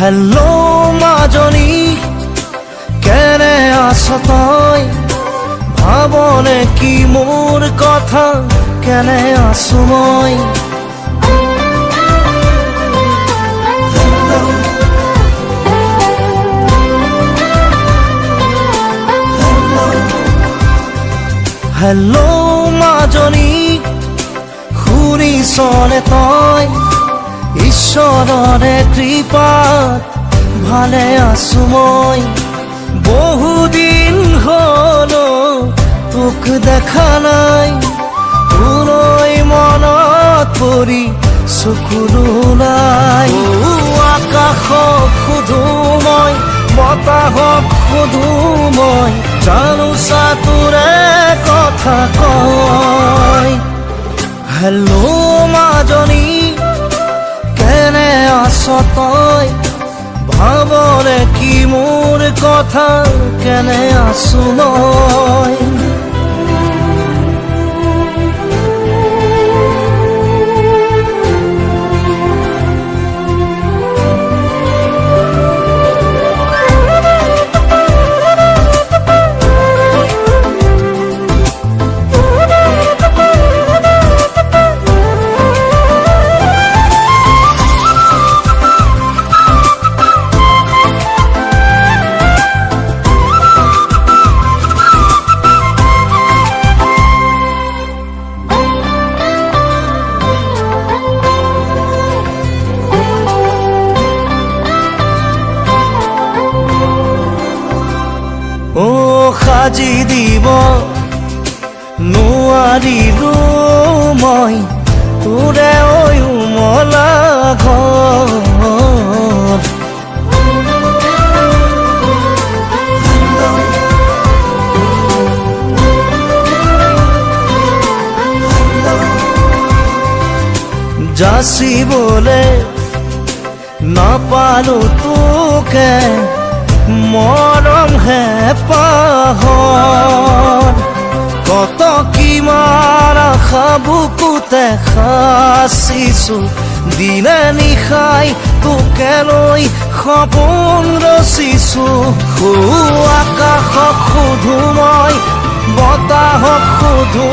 Hello মাজনী, কেনে আছ তই? ভাবনে কি মোৰ কথা, কেনে আছো মই? হেল্লো মাজনী, শুনিছনে তই? ঈশ্বৰৰে কৃপাত ভালে আছো মই। বহুদিন হল তোক দেখা নাই, তোলৈ মনত পৰি চকুলো নাই। আকাশক সোধো মই, বতাহক সোধো মই, জানোচা তোৰে কথা কয়। হেল্লো মাজনী, কেনে আছ তই? ভাবনে কি মোৰ কথা, কেনে আছো মই? সাজি দিব নোৱাৰিলো মই তোৰে উমলা ঘৰ। যাচিবলে নাপালো তোকে, মৰম হে পাহৰ। কত কিমান আশা বুকুতে সাচিছো, দিনে নিশাই তোকে লৈ সপোন ৰচিছো। আকাশক সোধো মই, বতাহক সোধো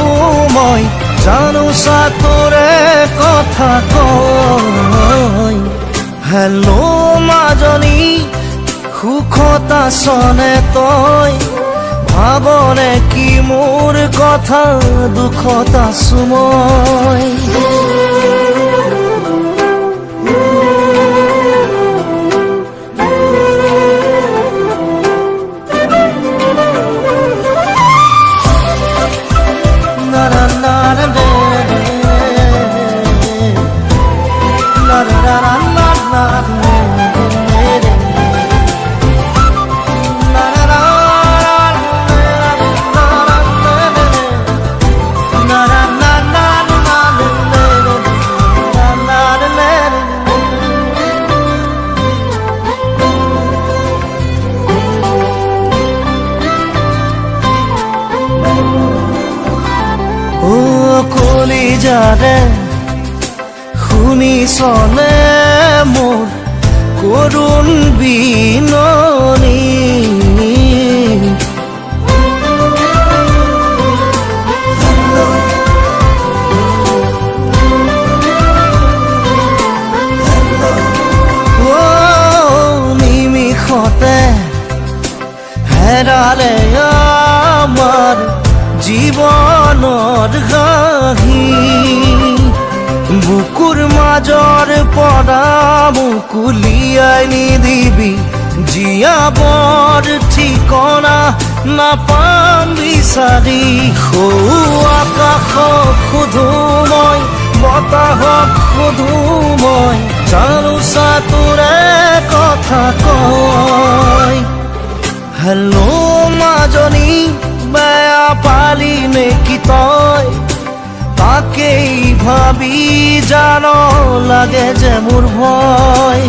মই, জানোচা তোৰে কথা কয়। হেল্লো মাজনী, সুখত আছনে তই? ভাবনে কি মোৰ কথা, দুখত আছো মই। কলিজাৰে শুনিছনে মোৰ কৰুণ বিননি? নিমিষতে হেৰালে আমাৰ জীৱনৰ ঘাঁহি, বুকুৰ মাজৰ পৰা মুকুলিয়াই নিদিবি, জীয়াবৰ ঠিকনা নাপাম বিচাৰি। আকাশক সোধো মই, বতাহক সোধো মই, জানোচা তোৰে কথা কয়। হেল্লো মাজনী, বেয়া পালি নেকি তই? তাকেই ভাবি জানো লাগে যে মোৰ ভয়।